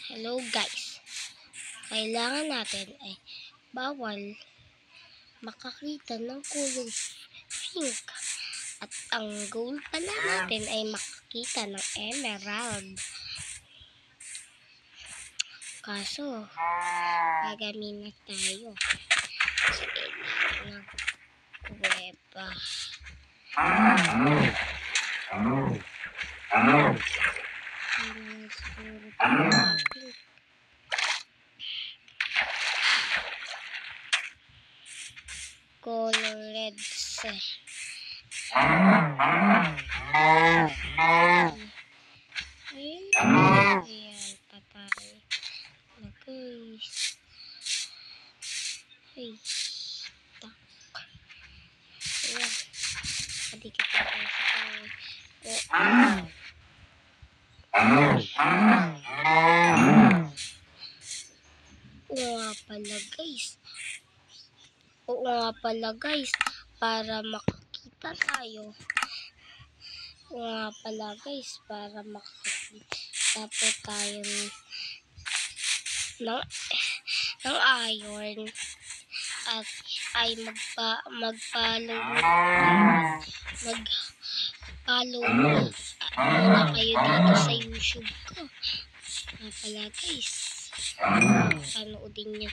Hello guys, kailangan natin ay bawal makakita ng kulay pink at ang goal pala natin ay makakita ng emerald. Kaso, gagamin na tayo sa ilalim ng kuweba. Kailangan siguro tayo pink. Color reds. Ayan, patay na guys. Ay, tak. Ayan, padikit na tayo sa kanya. Oo nga pala guys, para makakita tayo. Oo nga pala guys, para makakita po tayo ng iron at ay mag-follow muna kayo dito sa YouTube ko. Nga pala guys, panoodin niyo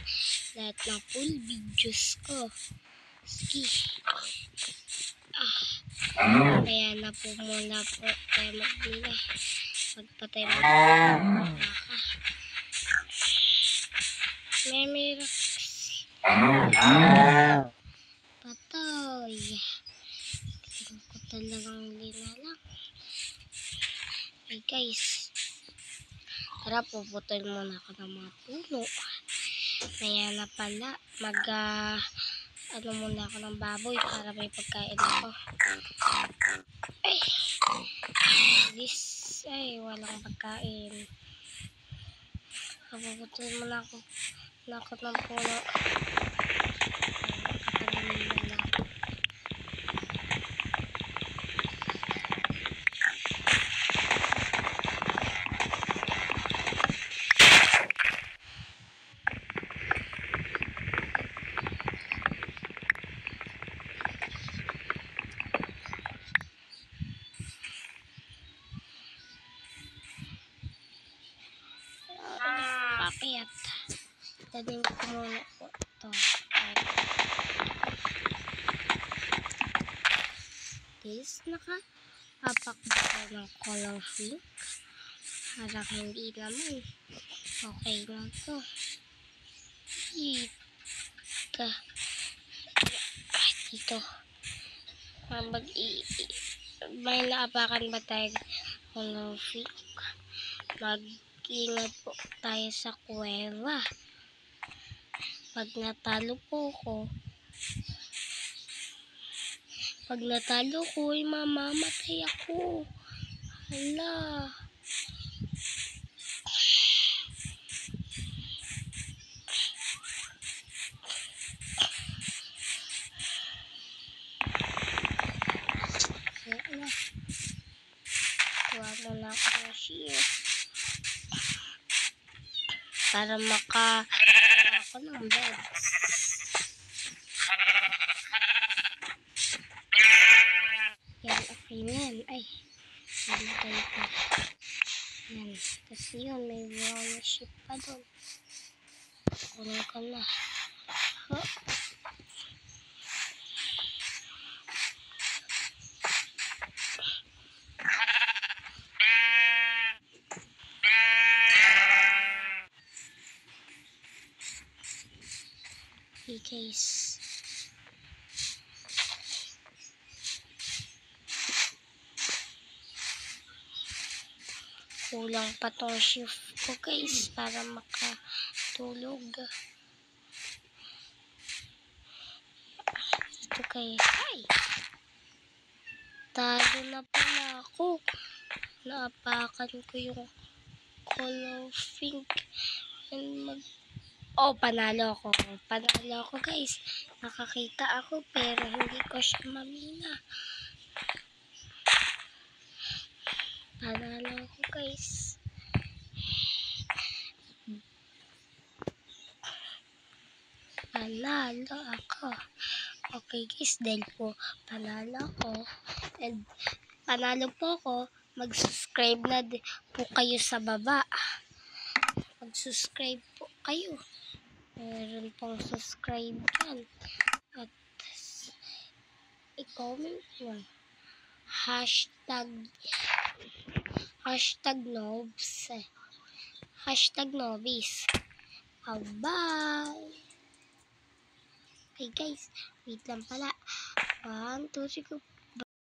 lahat ng full videos ko. Sige. Kaya na po muna po tayo magbila. Magpatay mo baka. Memirax. Patay. Tingin ko talagang linalang. Ay guys. Tara, puputol muna ako ng mga puno. Kaya na pala, ano muna ako ng baboy para may pagkain ako. Ay, walang pagkain. Puputol muna ako ng puno. Nakatagamin na ako. Papayat. Tanim ko muna po ito. Guys, nakapapak ko ng color pink. Parang hindi naman. Okay na to. Dito. May naapakan ba tayo color pink? Mag-ingat po tayo sa kuweba. Pag natalo ko, ay mamamatay ako. Hala. Hala. Kuha muna ako ng share. Para ako ng beds. Yan, okay na yan. Ay, namatay pa. Yan. Tapos yun, may brown sheep pa doon. Kunin ko na. Okay guys. Kulang pa tong shift ko guys para makatulog. Ito guys. Ay! Talo na pala ako. Naapakan ko yung color pink. And panalo ako. Panalo ako guys. Nakakita ako pero hindi ko siya mamina. Panalo ako guys. panalo ako. Okay guys, dahil po panalo ako and panalo po ako, mag-subscribe na po kayo sa baba. Mag-subscribe po kayo. Meron pong subscribe yan. At i-comment mo. Hashtag nobs. Hashtag nobis. Bye! Okay guys, wait lang pala. 1, 2, 3, go.